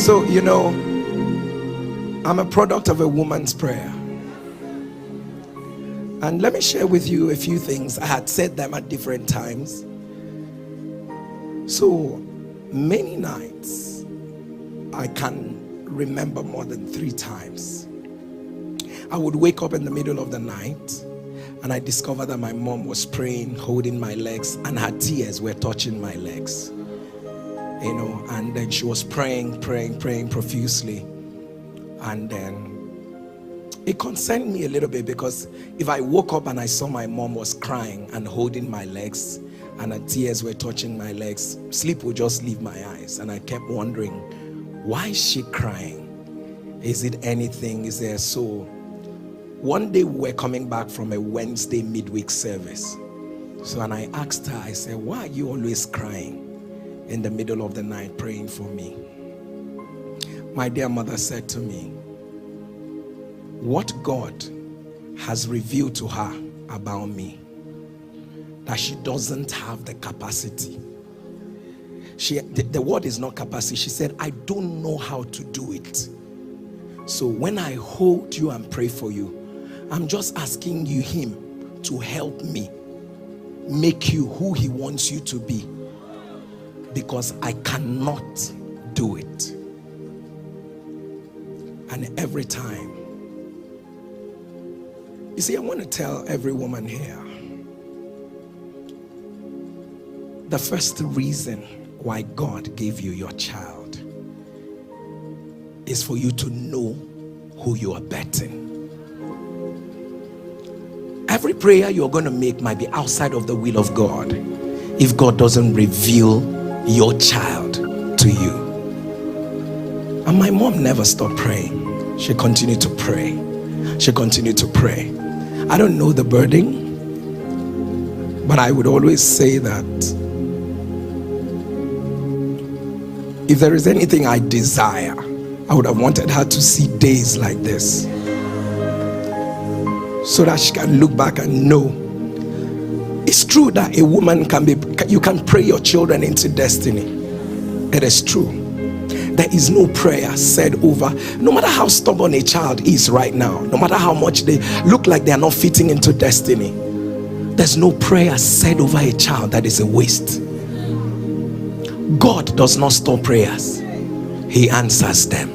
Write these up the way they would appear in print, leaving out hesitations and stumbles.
So, you know, I'm a product of a woman's prayer. And let me share with you a few things. I had said them at different times. So many nights, I can remember more than 3 times. I would wake up in the middle of the night and I discovered that my mom was praying, holding my legs, and her tears were touching my legs. You know, and then she was praying profusely. And then it concerned me a little bit, because if I woke up and I saw my mom was crying and holding my legs and her tears were touching my legs, sleep would just leave my eyes. And I kept wondering, why is she crying? Is it anything? Is there? So one day we were coming back from a Wednesday midweek service. So, and I asked her, I said, why are you always crying in the middle of the night praying for me? My dear mother said to me, what God has revealed to her about me, that she doesn't have the capacity. The word is not capacity. She said, I don't know how to do it. So when I hold you and pray for you, I'm just asking you, him, to help me make you who he wants you to be, because I cannot do it. And every time, you see, I want to tell every woman here, the first reason why God gave you your child is for you to know who you are betting. Every prayer you're going to make might be outside of the will of God if God doesn't reveal your child to you. And my mom never stopped praying. She continued to pray. She continued to pray. I don't know the burden, but I would always say that if there is anything I desire, I would have wanted her to see days like this, so that she can look back and know. It's true that a woman you can pray your children into destiny. It is true. There is no prayer said over, no matter how stubborn a child is right now, no matter how much they look like they are not fitting into destiny, there's no prayer said over a child that is a waste. God does not stop prayers. He answers them.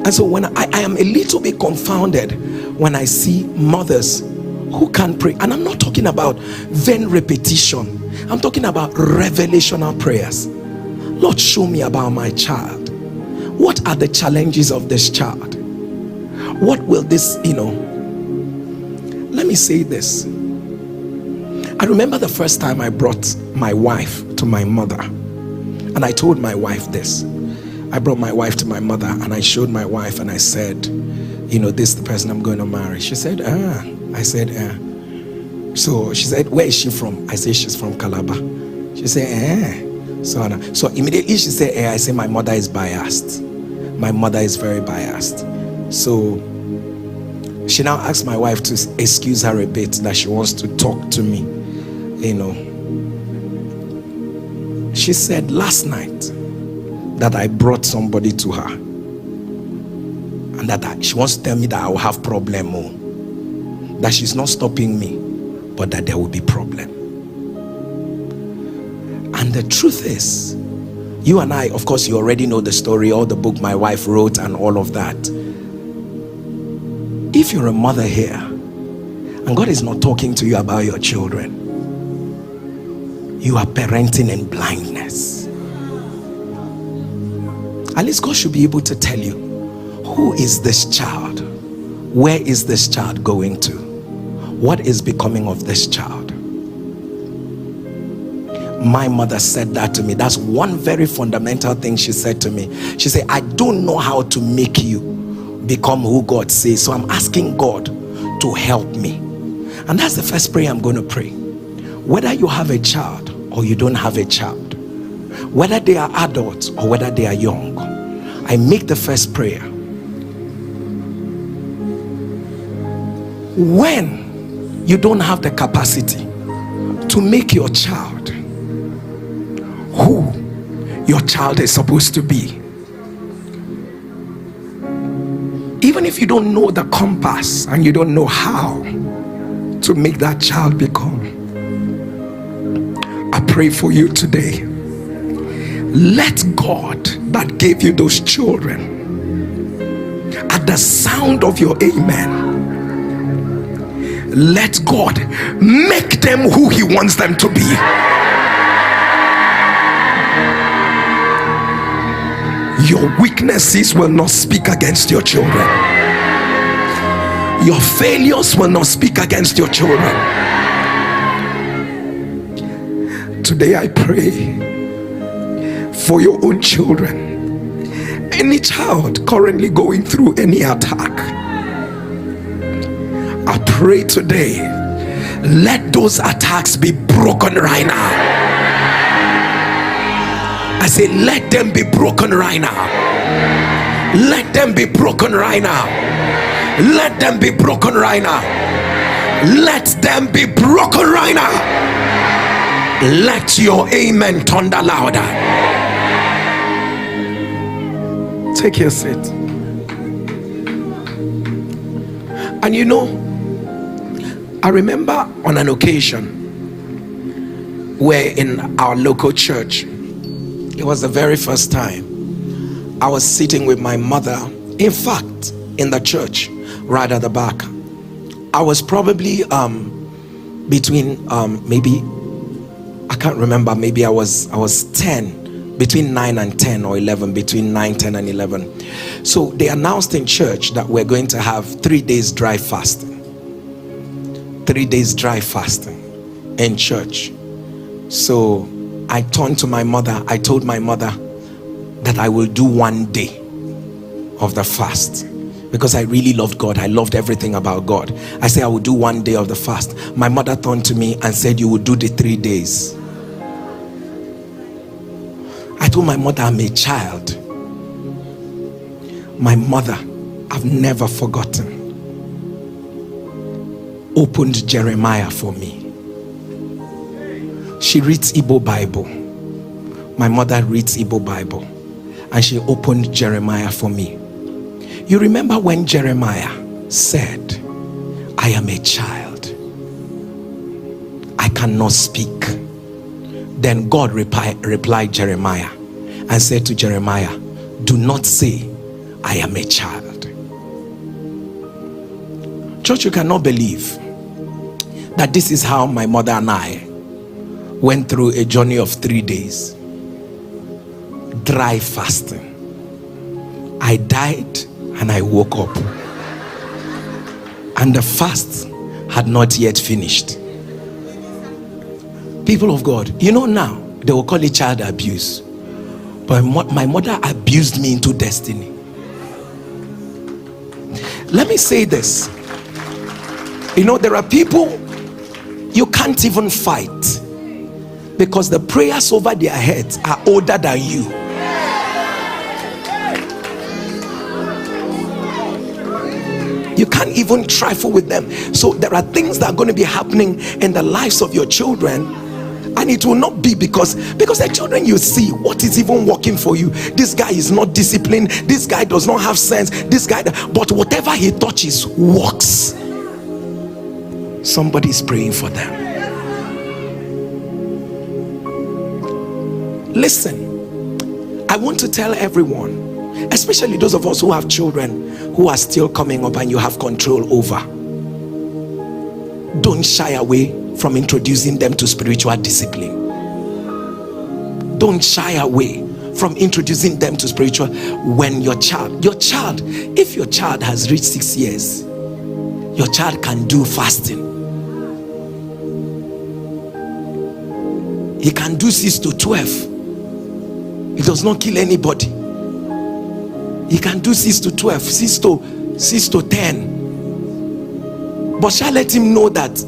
And so when I am a little bit confounded when I see mothers who can't pray, and I'm not talking about vain repetition, I'm talking about revelational prayers. Lord, show me about my child. What are the challenges of this child? What will this, let me say this. I remember the first time I brought my wife to my mother, and I told my wife this. I brought my wife to my mother and I showed my wife and I said, this is the person I'm going to marry. She said, I said, So she said, where is she from? I said, she's from Calabar. She said, So immediately she said, I said, my mother is biased. My mother is very biased. So she now asked my wife to excuse her a bit, that she wants to talk to me. She said last night that I brought somebody to her, and that she wants to tell me that I will have problem, that she's not stopping me, but that there will be problem. And the truth is, you and I, of course, you already know the story, all the book my wife wrote and all of that. If you're a mother here and God is not talking to you about your children, you are parenting in blindness. At least God should be able to tell you, who is this child? Where is this child going to? What is becoming of this child? My mother said that to me. That's one very fundamental thing she said to me. She said, I don't know how to make you become who God says, so I'm asking God to help me. And that's the first prayer I'm going to pray. Whether you have a child or you don't have a child, whether they are adults or whether they are young, I make the first prayer. When you don't have the capacity to make your child who your child is supposed to be. Even if you don't know the compass and you don't know how to make that child become, I pray for you today. Let God that gave you those children, at the sound of your amen, let God make them who he wants them to be. Your weaknesses will not speak against your children. Your failures will not speak against your children. Today I pray for your own children. Any child currently going through any attack, I pray today, let those attacks be broken right now. I say, let them be broken right now. Let them be broken right now. Let them be broken right now. Let them be broken right now. Let your amen thunder louder. Take your seat. And you know, I remember on an occasion where in our local church, it was the very first time I was sitting with my mother, in fact, in the church, right at the back. I was probably between maybe, I can't remember, maybe I was 10, between 9 and 10 or 11, between 9, 10 and 11. So they announced in church that we're going to have 3 days dry fasting. 3 days dry fasting in church. So I turned to my mother. I told my mother that I will do 1 day of the fast because I really loved God. I loved everything about God. I said I will do 1 day of the fast. My mother turned to me and said, you will do the 3 days. I told my mother, I'm a child. My mother, I've never forgotten, opened Jeremiah for me. She reads Igbo Bible. My mother reads Igbo Bible, and she opened Jeremiah for me. You remember when Jeremiah said, I am a child, I cannot speak. Then God replied Jeremiah and said to Jeremiah, do not say I am a child. Church, you cannot believe that this is how my mother and I went through a journey of 3 days. Dry fasting. I died and I woke up. And the fast had not yet finished. People of God, you know now, they will call it child abuse. But my mother abused me into destiny. Let me say this. You know, there are people you can't even fight because the prayers over their heads are older than you. You can't even trifle with them. So there are things that are going to be happening in the lives of your children, and it will not be because the children you see, what is even working for you? This guy is not disciplined, this guy does not have sense, this guy, but whatever he touches works. Somebody's praying for them. Listen, I want to tell everyone, especially those of us who have children who are still coming up and you have control over, don't shy away from introducing them to spiritual discipline. Don't shy away from introducing them to spiritual. When your child, if your child has reached 6 years, your child can do fasting. He can do 6 to 12. He does not kill anybody. He can do 6 to 12, 6 to 10. But shall let him know that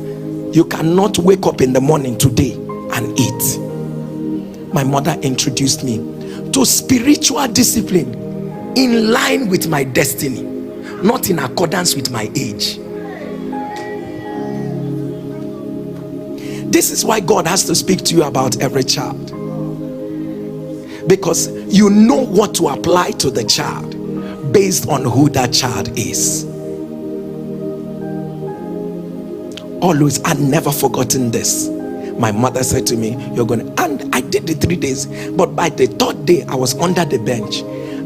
you cannot wake up in the morning today and eat. My mother introduced me to spiritual discipline in line with my destiny, not in accordance with my age. This is why God has to speak to you about every child. because you know what to apply to the child based on who that child is. Always, I've never forgotten this. My mother said to me, you're going to, and I did the 3 days, but by the third day I was under the bench.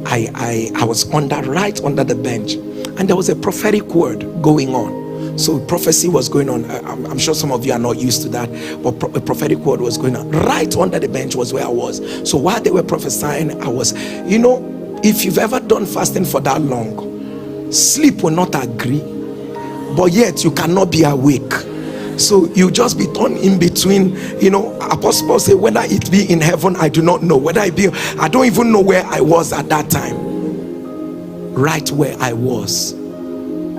I was right under the bench, and there was a prophetic word going on. So prophecy was going on. I'm sure some of you are not used to that, but a prophetic word was going on. Right under the bench was where I was. So while they were prophesying, I was, if you've ever done fasting for that long, sleep will not agree, but yet you cannot be awake. So you just be torn in between. Apostle Paul said, whether it be in heaven, I do not know. I don't even know where I was at that time. Right where I was,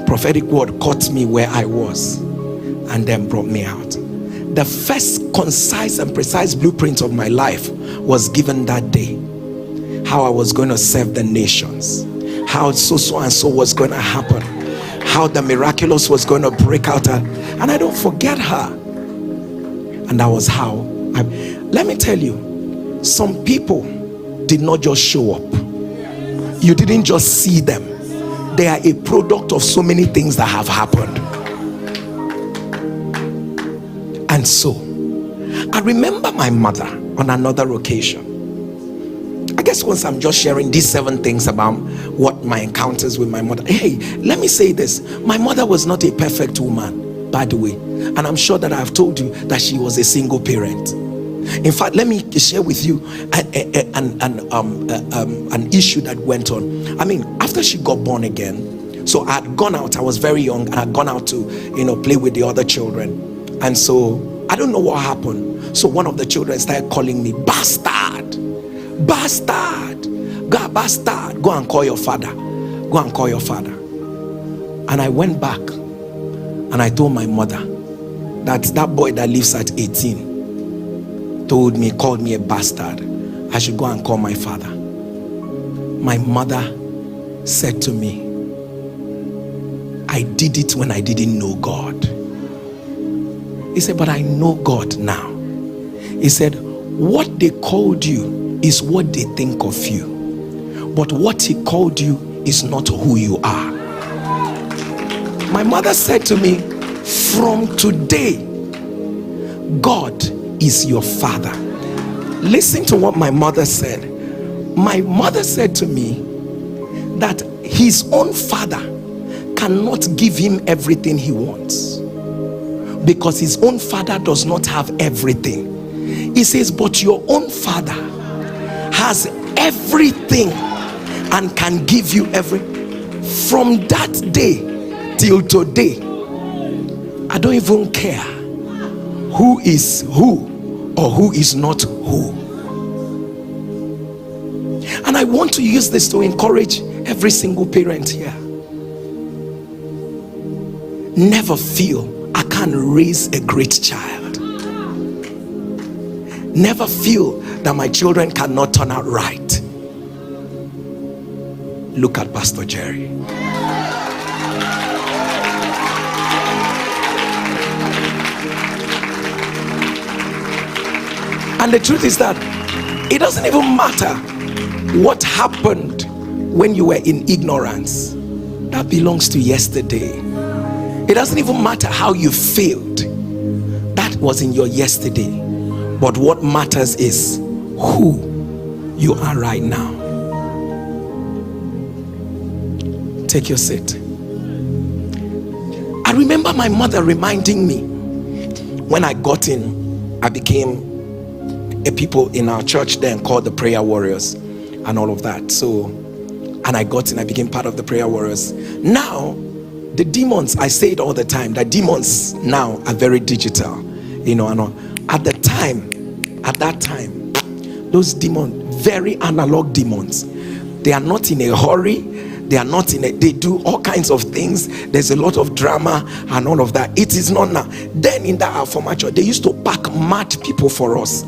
prophetic word caught me where I was and then brought me out. The first concise and precise blueprint of my life was given that day. How I was going to serve the nations, how so and so was going to happen, how the miraculous was going to break out, and I don't forget her. And that was how let me tell you, some people did not just show up. You didn't just see them. They are a product of so many things that have happened. And so I remember my mother on another occasion. I guess once I'm just sharing these 7 things about what my encounters with my mother. Hey, let me say this. My mother was not a perfect woman, by the way. And I'm sure that I've told you that she was a single parent. In fact, let me share with you an issue that went on. I mean, after she got born again, so I had gone out. I was very young, and I'd gone out to play with the other children. And so I don't know what happened. So one of the children started calling me bastard. Bastard, go and call your father. And I went back and I told my mother that boy that lives at 18 called me a bastard. I should go and call my father. My mother said to me, I did it when I didn't know God. He said, but I know God now. He said, what they called you is what they think of you, but what he called you is not who you are. My mother said to me, from today, God is your father. Listen to what my mother said. My mother said to me that his own father cannot give him everything he wants, because his own father does not have everything. He says, but your own father has everything and can give you everything. From that day till today, I don't even care who is who or who is not who. And I want to use this to encourage every single parent here. Never feel I can't raise a great child. Never feel that my children cannot turn out right. Look at Pastor Jerry. And the truth is that it doesn't even matter what happened when you were in ignorance. That belongs to yesterday. It doesn't even matter how you failed. That was in your yesterday. But what matters is who you are right now. Take your seat. I remember my mother reminding me when I got in, I became a people in our church then called the Prayer Warriors and all of that. So, and I got in, I became part of the Prayer Warriors. Now, the demons, I say it all the time, that demons now are very digital, and at that time, those demons, very analog demons, they are not in a hurry. They do all kinds of things. There's a lot of drama and all of that. It is not now. Then in that our former church, they used to pack mad people for us.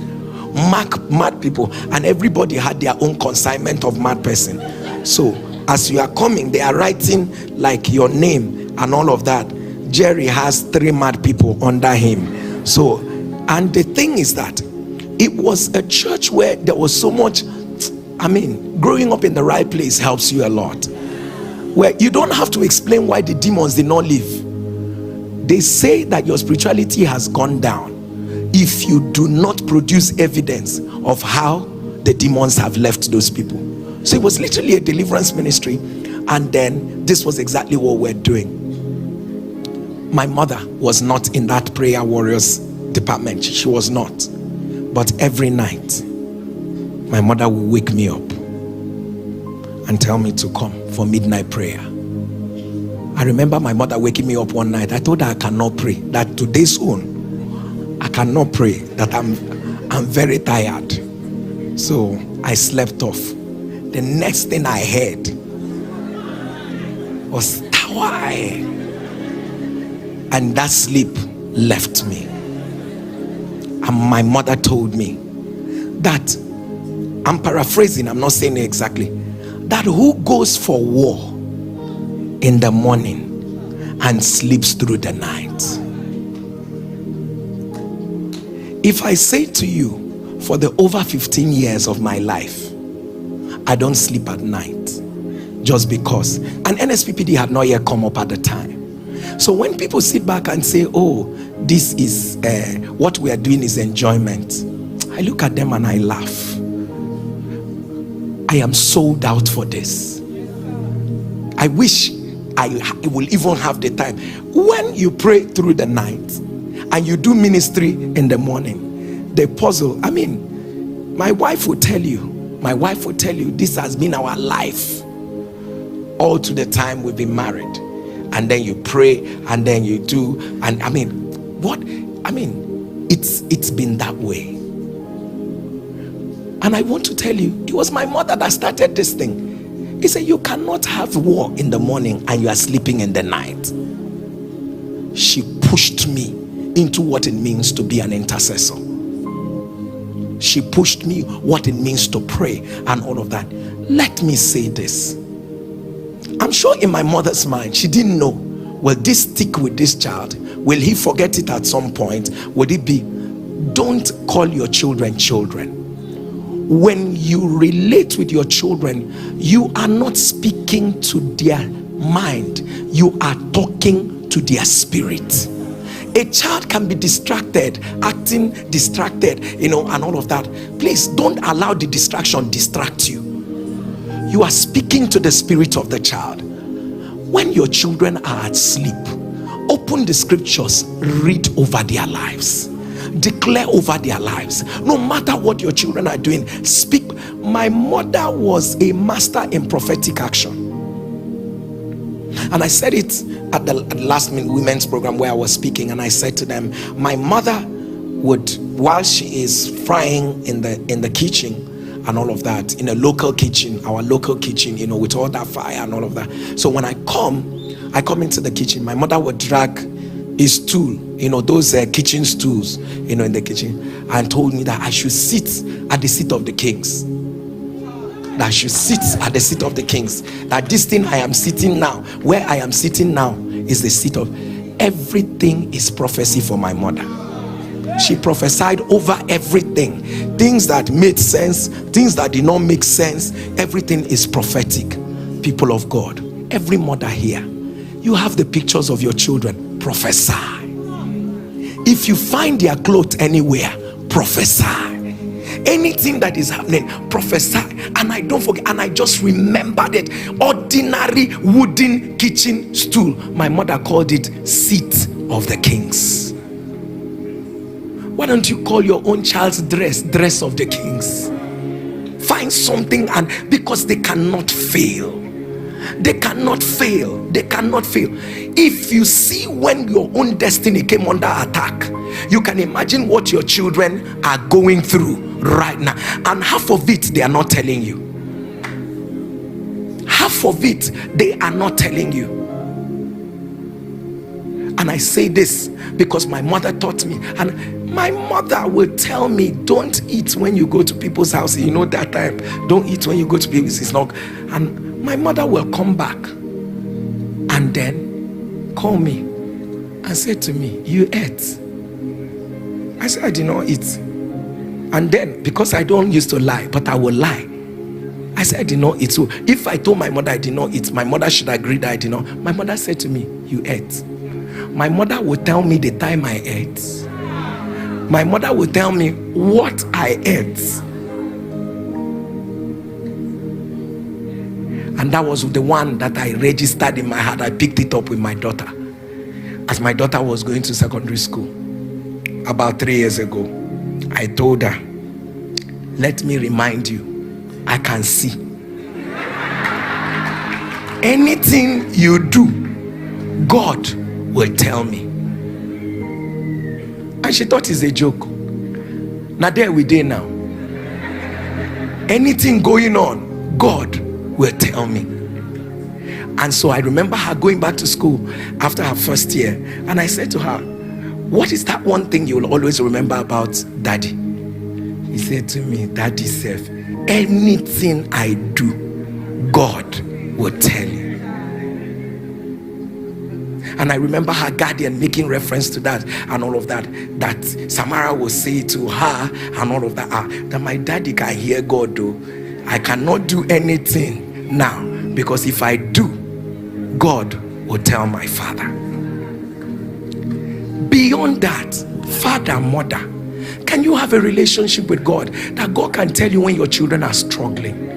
Mad people, and everybody had their own consignment of mad person. So as you are coming, they are writing like your name and all of that. Jerry has 3 mad people under him. So, and the thing is that it was a church where there was so much Growing up in the right place helps you a lot, where you don't have to explain why the demons did not leave. They say that your spirituality has gone down if you do not produce evidence of how the demons have left those people. So it was literally a deliverance ministry, and then this was exactly what we're doing. My mother was not in that prayer warriors department. She was not. But every night, my mother would wake me up and tell me to come for midnight prayer. I remember my mother waking me up one night. I told her I cannot pray, that today's own, I cannot pray, that I'm very tired. So I slept off. The next thing I heard was Tawai, and that sleep left me. And my mother told me that, I'm paraphrasing, I'm not saying it exactly, that who goes for war in the morning and sleeps through the night? If I say to you, for the over 15 years of my life, I don't sleep at night, just because, and NSPPD had not yet come up at the time. So when people sit back and say, oh, this is what we are doing is enjoyment, I look at them and I laugh. I am sold out for this. I wish I will even have the time. When you pray through the night and you do ministry in the morning, the puzzle, my wife will tell you, this has been our life all to the time we've been married. And then you pray, and then you do, and it's been that way. And I want to tell you, it was my mother that started this thing. He said, you cannot have war in the morning and you are sleeping in the night. She pushed me into what it means to be an intercessor. She pushed me what it means to pray and all of that. Let me say this. I'm sure in my mother's mind, she didn't know, will this stick with this child? Will he forget it at some point? Would it be? Don't call your children children. When you relate with your children, you are not speaking to their mind, you are talking to their spirit. A child can be distracted, acting distracted, and all of that. Please don't allow the distraction distract you. You are speaking to the spirit of the child. When your children are at sleep, open the scriptures, read over their lives, declare over their lives. No matter what your children are doing, speak. My mother was a master in prophetic action. And I said it at the last women's program where I was speaking, and I said to them, my mother would, while she is frying in the kitchen and all of that, in a local kitchen, our local kitchen, with all that fire and all of that. So when I come into the kitchen, my mother would drag a stool, those kitchen stools, in the kitchen, and told me that I should sit at the seat of the kings. That I should sit at the seat of the kings. That this thing I am sitting now, where I am sitting now, is the seat of. Everything is prophecy for my mother. She prophesied over everything. Things that made sense, things that did not make sense. Everything is prophetic. People of God, every mother here, you have the pictures of your children. Prophesy. If you find their clothes anywhere, prophesy. Anything that is happening, prophesy. And I don't forget, and I just remembered it. Ordinary wooden kitchen stool. My mother called it seat of the kings. Why don't you call your own child's dress of the kings? Find something, and because they cannot fail. They cannot fail. They cannot fail. If you see when your own destiny came under attack, you can imagine what your children are going through right now. And half of it they are not telling you. Half of it they are not telling you. And I say this because my mother taught me, and my mother will tell me, don't eat when you go to people's house. That time, don't eat when you go to people's. It's not. And my mother will come back and then call me and say to me, you ate? I said, I did not eat. And then, because I don't used to lie, but I will lie, I said I did not eat. So if I told my mother I did not eat, my mother should agree that I did not. My mother said to me, you ate. My mother would tell me the time I ate. My mother would tell me what I ate. And that was the one that I registered in my heart. I picked it up with my daughter as my daughter was going to secondary school about 3 years ago. I told her, let me remind you, I can see. Anything you do, God will tell me. And she thought it's a joke. Now there we did now. Anything going on, God will tell me. And so I remember her going back to school after her first year, and I said to her, what is that one thing you'll always remember about Daddy? He said to me, Daddy said, anything I do, God will tell you. And I remember her guardian making reference to that and all of that, that Samara will say to her and all of that, that my daddy can hear God though. I cannot do anything now, because if I do, God will tell my father. Beyond that, father, mother, can you have a relationship with God that God can tell you when your children are struggling?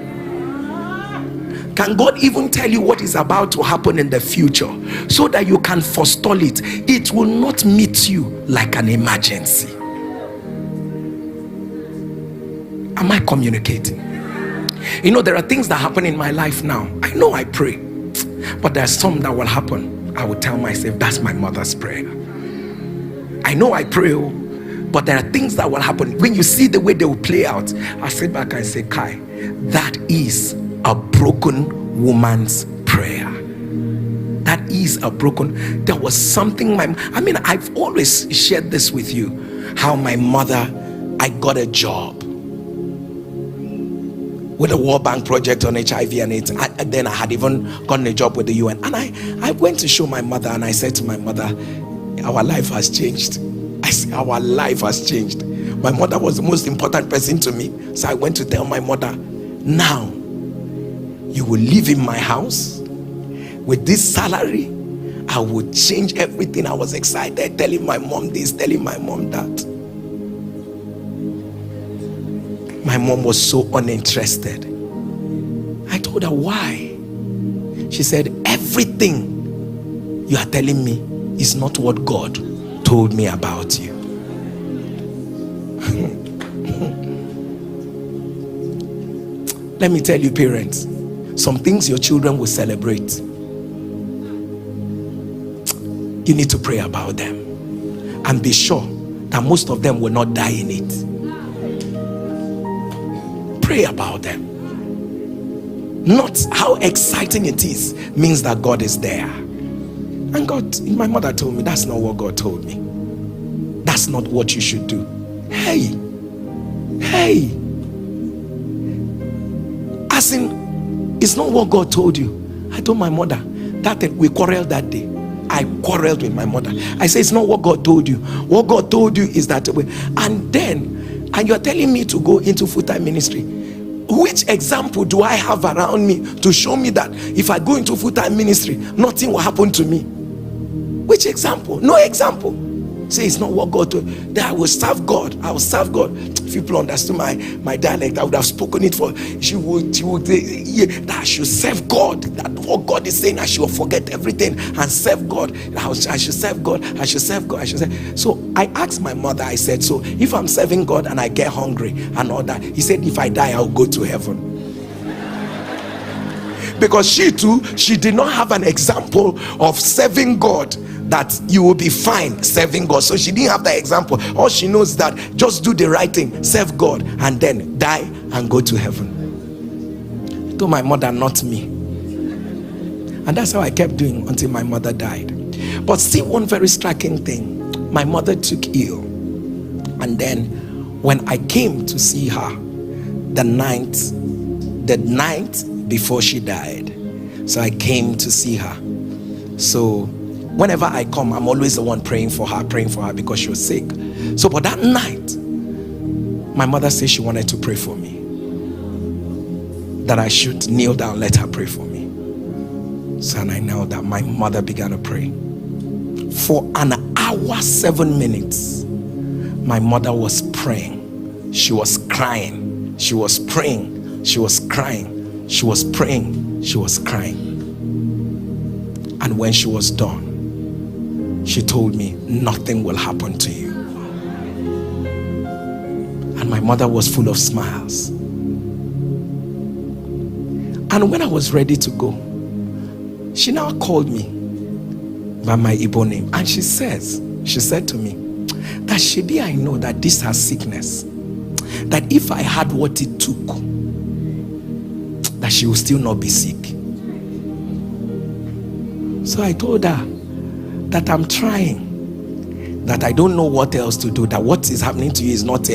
Can God even tell you what is about to happen in the future so that you can forestall it? It will not meet you like an emergency. Am I communicating? You know, there are things that happen in my life now. I know I pray, but there are some that will happen. I will tell myself, that's my mother's prayer. I know I pray, but there are things that will happen. When you see the way they will play out, I sit back and say, Kai, that is a broken woman's prayer. That is a broken. There was something I've always shared this with you, how my mother, I got a job with a World Bank project on HIV and AIDS. Then I had even gotten a job with the UN, and I went to show my mother, and I said to my mother, our life has changed. I said, our life has changed. My mother was the most important person to me, so I went to tell my mother, now you will live in my house with this salary. I will change everything. I was excited, telling my mom this, telling my mom that. My mom was so uninterested. I told her, why? She said, everything you are telling me is not what God told me about you. Let me tell you, parents, some things your children will celebrate, you need to pray about them and be sure that most of them will not die in it. Pray about them. Not how exciting it is means that God is there. And God, my mother told me, that's not what God told me. That's not what you should do. Hey, as in, it's not what God told you. I told my mother that we quarreled that day. I quarreled with my mother. I said, it's not what God told you. What God told you is that way. And you're telling me to go into full-time ministry. Which example do I have around me to show me that if I go into full-time ministry, nothing will happen to me? Which example? No example. Say it's not what God told. That I will serve God. I will serve God. If people understood my dialect, I would have spoken it for. She would that I should serve God. That what God is saying, I should forget everything and serve God. I should serve God. I should serve God. I should serve. So I asked my mother. I said, so if I'm serving God and I get hungry and all that, he said, if I die, I'll go to heaven. Because she did not have an example of serving God, that you will be fine serving God. So she didn't have that example. All she knows is that just do the right thing, serve God, and then die and go to heaven. I told my mother, not me. And that's how I kept doing until my mother died. But see, one very striking thing, my mother took ill, and then when I came to see her the night before she died, so I came to see her. So whenever I come, I'm always the one praying for her because she was sick. So but that night, my mother said she wanted to pray for me. that I should kneel down, let her pray for me. So and I knelt down. My mother began to pray. For an hour, 7 minutes, my mother was praying. She was crying. She was praying. She was crying. She was praying. She was crying. And when she was done, she told me, nothing will happen to you. And my mother was full of smiles. And when I was ready to go, she now called me by my Igbo name, and she said to me that Shebi, I know that this has sickness, that if I had what it took, that she will still not be sick. So I told her that I'm trying, that I don't know what else to do, that what is happening to you is not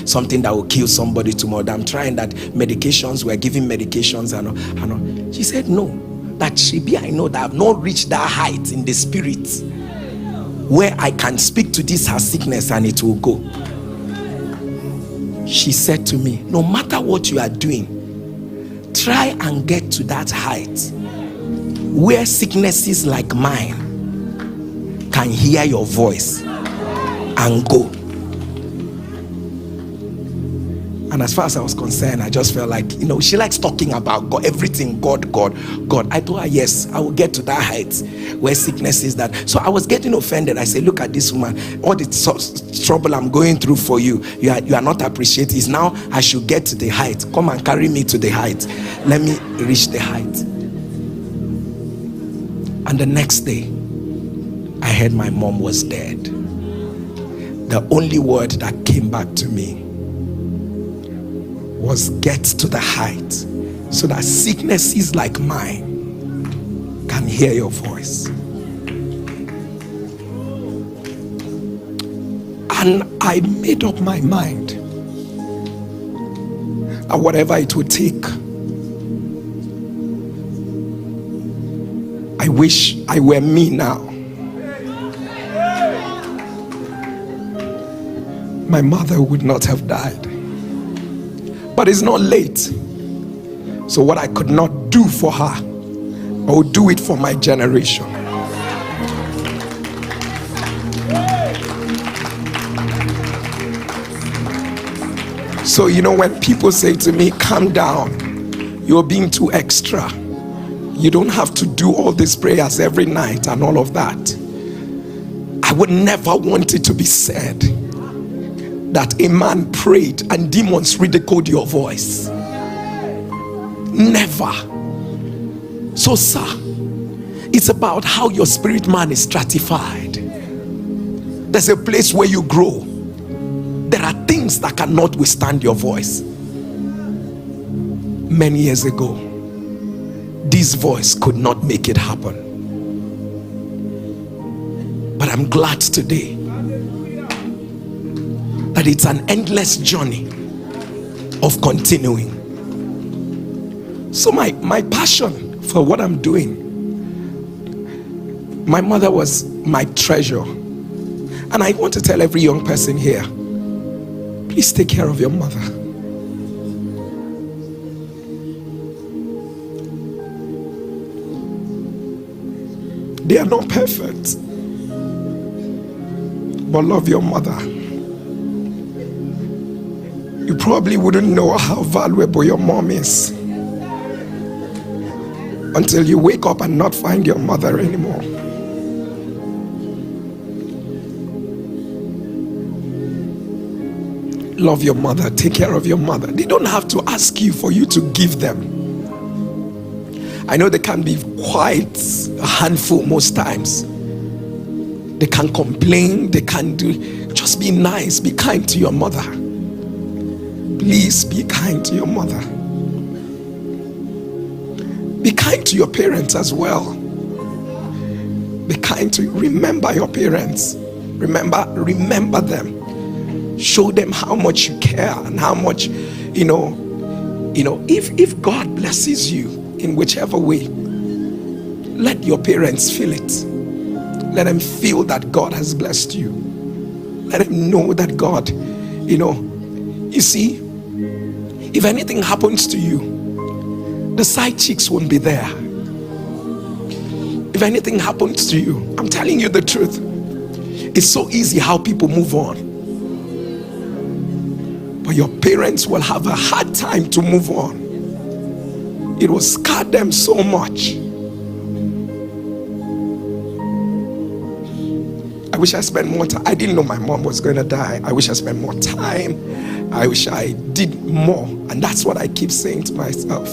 something that will kill somebody tomorrow. That I'm trying, that medications, we're giving medications and all. She said no, that Shebi, I know that I've not reached that height in the spirit where I can speak to this her sickness and it will go. She said to me, no matter what you are doing, try and get to that height where sicknesses like mine can hear your voice and go. And as far as I was concerned, I just felt like, she likes talking about God, everything, God. I told her, yes, I will get to that height where sickness is that. So I was getting offended. I said, look at this woman, all the trouble I'm going through for you, you are not appreciating. It's now I should get to the height. Come and carry me to the height. Let me reach the height. And the next day, I heard my mom was dead. The only word that came back to me was, get to the height so that sicknesses like mine can hear your voice. And I made up my mind, and whatever it would take, I wish I were me now. My mother would not have died. But it's not late. So what I could not do for her, I will do it for my generation. So when people say to me, calm down, you're being too extra, you don't have to do all these prayers every night and all of that, I would never want it to be said that a man prayed and demons ridiculed your voice. Never. So sir, it's about how your spirit man is stratified. There's a place where you grow. There are things that cannot withstand your voice. Many years ago, this voice could not make it happen. But I'm glad today that it's an endless journey of continuing. So my passion for what I'm doing, my mother was my treasure. And I want to tell every young person here, please take care of your mother. They are not perfect, but love your mother. You probably wouldn't know how valuable your mom is until you wake up and not find your mother anymore. Love your mother, take care of your mother. They don't have to ask you for you to give them. I know they can be quite a handful most times. They can complain, they can do, just be nice, be kind to your mother. Please be kind to your mother. Be kind to your parents as well. Be kind to, remember your parents. Remember them. Show them how much you care and how much, if God blesses you in whichever way, let your parents feel it. Let them feel that God has blessed you. Let them know that God, you see, if anything happens to you, the side chicks won't be there. If anything happens to you, I'm telling you the truth, it's so easy how people move on, but your parents will have a hard time to move on. It will scar them so much. I wish I spent more time. I didn't know my mom was going to die. I wish I spent more time. I wish I did more. And that's what I keep saying to myself.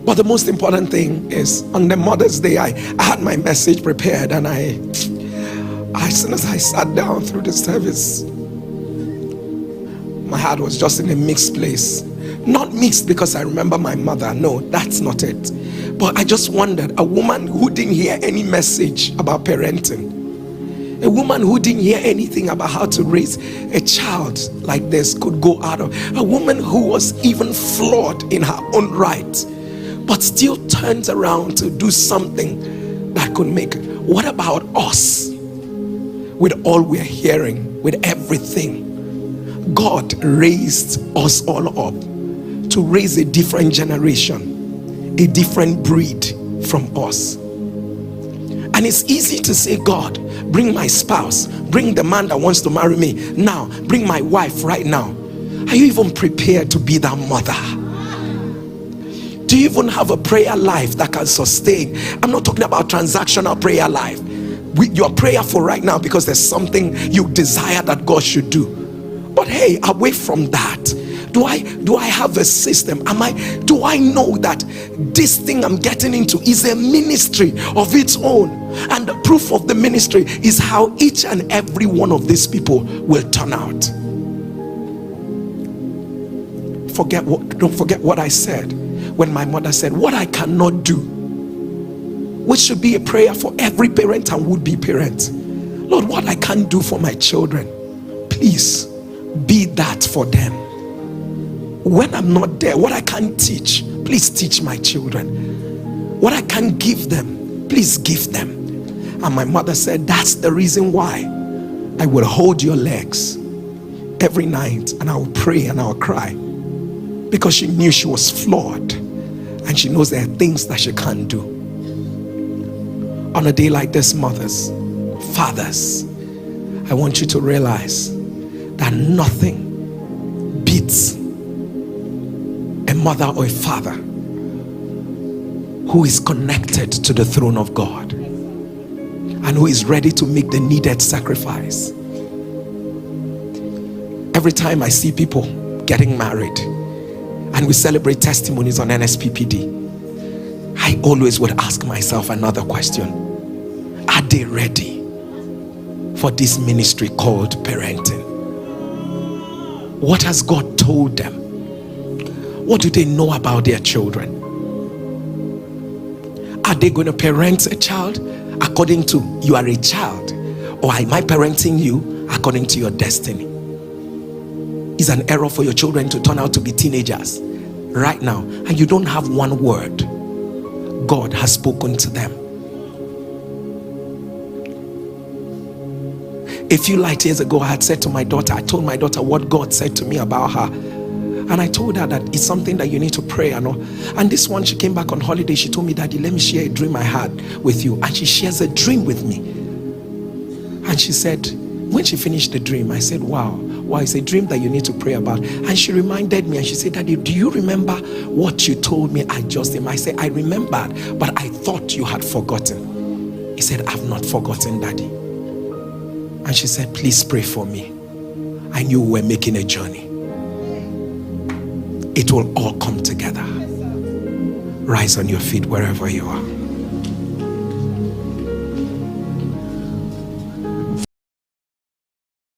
But the most important thing is, on the Mother's Day, I had my message prepared, and as soon as I sat down through the service, my heart was just in a mixed place. Not mixed because I remember my mother. No, that's not it. But I just wondered, a woman who didn't hear any message about parenting, a woman who didn't hear anything about how to raise a child like this, could go out of, a woman who was even flawed in her own right, but still turns around to do something that could make it. What about us? With all we're hearing, with everything, God raised us all up to raise a different generation, a different breed from us. And it's easy to say, God, bring my spouse, bring the man that wants to marry me now, bring my wife right now. Are you even prepared to be that mother? Do you even have a prayer life that can sustain? I'm not talking about transactional prayer life. You're prayerful right now because there's something you desire that God should do. But hey, away from that, do I have a system? Do I know that this thing I'm getting into is a ministry of its own? And the proof of the ministry is how each and every one of these people will turn out. Don't forget what I said when my mother said, what I cannot do, which should be a prayer for every parent and would-be parent. Lord, what I can't do for my children, please be that for them. When I'm not there, what I can't teach, please teach my children. What I can't give them, please give them. And my mother said, that's the reason why I will hold your legs every night, and I will pray and I will cry, because she knew she was flawed, and she knows there are things that she can't do. On a day like this, mothers, fathers, I want you to realize that nothing beats a mother or a father who is connected to the throne of God and who is ready to make the needed sacrifice. Every time I see people getting married and we celebrate testimonies on NSPPD, I always would ask myself another question. Are they ready for this ministry called parenting? What has God told them? What do they know about their children? Are they going to parent a child according to you are a child, or am I parenting you according to your destiny? It's an error for your children to turn out to be teenagers right now, and you don't have one word. God has spoken to them. A few light years ago, I had said to my daughter, I told my daughter what God said to me about her. And I told her that it's something that you need to pray and all. And this one, she came back on holiday. She told me, Daddy, let me share a dream I had with you. And she shares a dream with me. And she said, when she finished the dream, I said, wow, it's a dream that you need to pray about. And she reminded me, and she said, Daddy, do you remember what you told me I just did? I said, I remembered, but I thought you had forgotten. He said, I've not forgotten, Daddy. And she said, please pray for me. I knew we were making a journey. It will all come together. Rise on your feet wherever you are.